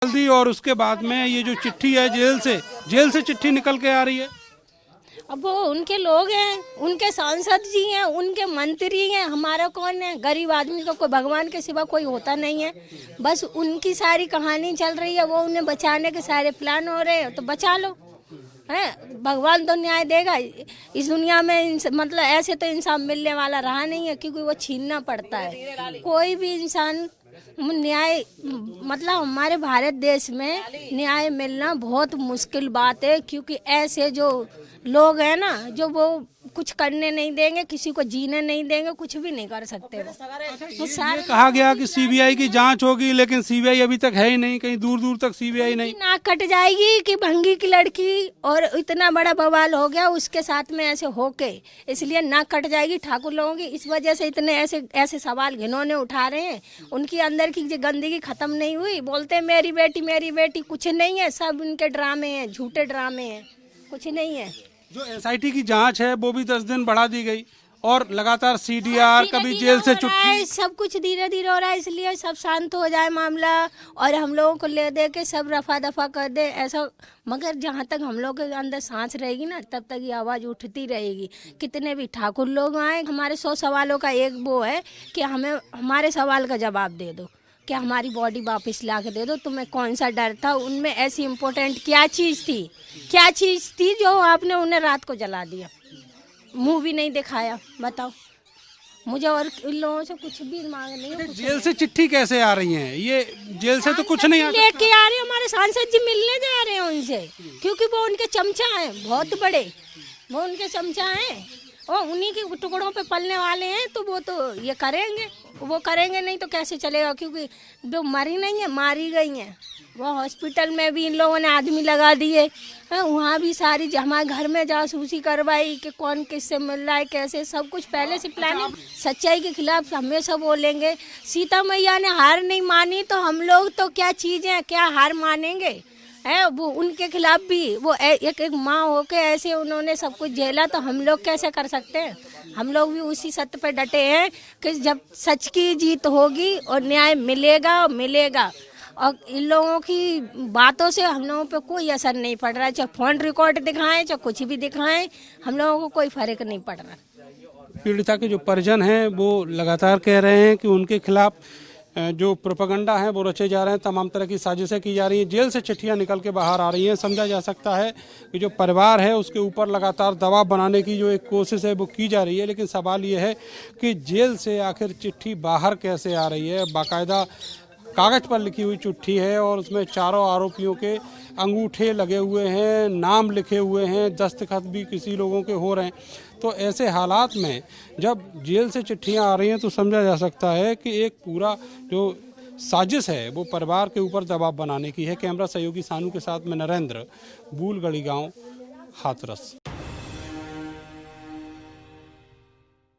जल्दी और उसके बाद में ये जो चिट्ठी है जेल से चिट्ठी निकल के आ रही है। अब वो उनके लोग हैं, उनके सांसद जी हैं, उनके मंत्री हैं, हमारा कौन है? गरीब आदमी का कोई भगवान के सिवा कोई होता नहीं है। बस उनकी सारी कहानी चल रही है, वो उन्हें बचाने के सारे प्लान हो रहे हैं, तो बचा लो है। भगवान तो न्याय देगा इस दुनिया में। मतलब ऐसे तो इंसान मिलने वाला रहा नहीं है, क्योंकि वो छीनना पड़ता है। कोई भी इंसान न्याय, मतलब हमारे भारत देश में न्याय मिलना बहुत मुश्किल बात है, क्योंकि ऐसे जो लोग हैं ना, जो वो कुछ करने नहीं देंगे, किसी को जीने नहीं देंगे, कुछ भी नहीं कर सकते वो। ये कहा गया कि सीबीआई की जांच होगी, लेकिन सीबीआई अभी तक है ही नहीं, कहीं दूर दूर तक सीबीआई नहीं। नाक कट जाएगी कि भंगी की लड़की और इतना बड़ा बवाल हो गया उसके साथ में ऐसे होके, इसलिए नाक कट जाएगी ठाकुर लोगों की। इस वजह से इतने ऐसे सवाल घिनौने उठा रहे हैं। उनकी अंदर की गंदगी खत्म नहीं हुई। बोलते हैं मेरी बेटी, कुछ नहीं है, सब उनके ड्रामे हैं, झूठे ड्रामे हैं, कुछ नहीं है। जो एसआईटी की जांच है वो भी 10 दिन बढ़ा दी गई और लगातार सीडीआर, कभी जेल से छुट्टी, सब कुछ धीरे धीरे हो रहा है, इसलिए सब शांत हो जाए मामला और हम लोगों को ले दे के सब रफा दफा कर दे ऐसा। मगर जहाँ तक हम लोग के अंदर सांस रहेगी ना, तब तक ये आवाज़ उठती रहेगी। कितने भी ठाकुर लोग आए, हमारे 100 सवालों का एक वो है कि हमें हमारे सवाल का जवाब दे दो, कि हमारी बॉडी वापस ला के दे दो। तुम्हें कौन सा डर था? उनमें ऐसी इम्पोर्टेंट क्या चीज़ थी जो आपने उन्हें रात को जला दिया? मुंह भी नहीं दिखाया, बताओ। मुझे और इन लोगों से कुछ भी मांग नहीं है। जेल से चिट्ठी कैसे आ रही है? ये जेल से तो कुछ नहीं आ लेके आ रहे हैं, हमारे सांसद जी मिलने जा रहे हैं उनसे, क्योंकि वो उनके चमचा हैं बहुत बड़े, वो उनके चमचा हैं और उन्हीं के टुकड़ों पे पलने वाले हैं। तो वो तो ये करेंगे, वो करेंगे नहीं तो कैसे चलेगा? क्योंकि वो मरी नहीं है, मारी गई हैं। वो हॉस्पिटल में भी इन लोगों ने आदमी लगा दिए हैं, वहाँ भी सारी हमारे घर में जासूसी करवाई कि कौन किससे मिल रहा है, कैसे, सब कुछ पहले से प्लानिंग। सच्चाई के खिलाफ हमेशा बोलेंगे। सीता मैया ने हार नहीं मानी, तो हम लोग तो क्या चीज़ें, क्या हार मानेंगे? है वो उनके खिलाफ भी वो एक माँ होके ऐसे उन्होंने सब कुछ झेला, तो हम लोग कैसे कर सकते हैं? हम लोग भी उसी सत्य पे डटे हैं कि जब सच की जीत होगी और न्याय मिलेगा। और इन लोगों की बातों से हम लोगों पे कोई असर नहीं पड़ रहा है। चाहे फोन रिकॉर्ड दिखाएं, चाहे कुछ भी दिखाएं, हम लोगों को कोई फर्क नहीं पड़ रहा। पीड़िता के जो परिजन हैं वो लगातार कह रहे हैं कि उनके खिलाफ जो प्रोपेगेंडा है वो रचे जा रहे हैं, तमाम तरह की साजिशें की जा रही हैं। जेल से चिट्ठियां निकल के बाहर आ रही हैं। समझा जा सकता है कि जो परिवार है उसके ऊपर लगातार दबाव बनाने की जो एक कोशिश है वो की जा रही है, लेकिन सवाल ये है कि जेल से आखिर चिट्ठी बाहर कैसे आ रही है? बाकायदा कागज पर लिखी हुई चिट्ठी है और उसमें चारों आरोपियों के अंगूठे लगे हुए हैं, नाम लिखे हुए हैं, दस्तखत भी किसी लोगों के हो रहे हैं। तो ऐसे हालात में जब जेल से चिट्ठियां आ रही हैं तो समझा जा सकता है कि एक पूरा जो साजिश है वो परिवार के ऊपर दबाव बनाने की है। कैमरा सहयोगी सानू के साथ में नरेंद्र, बूलगढ़ी गांव, हाथरस।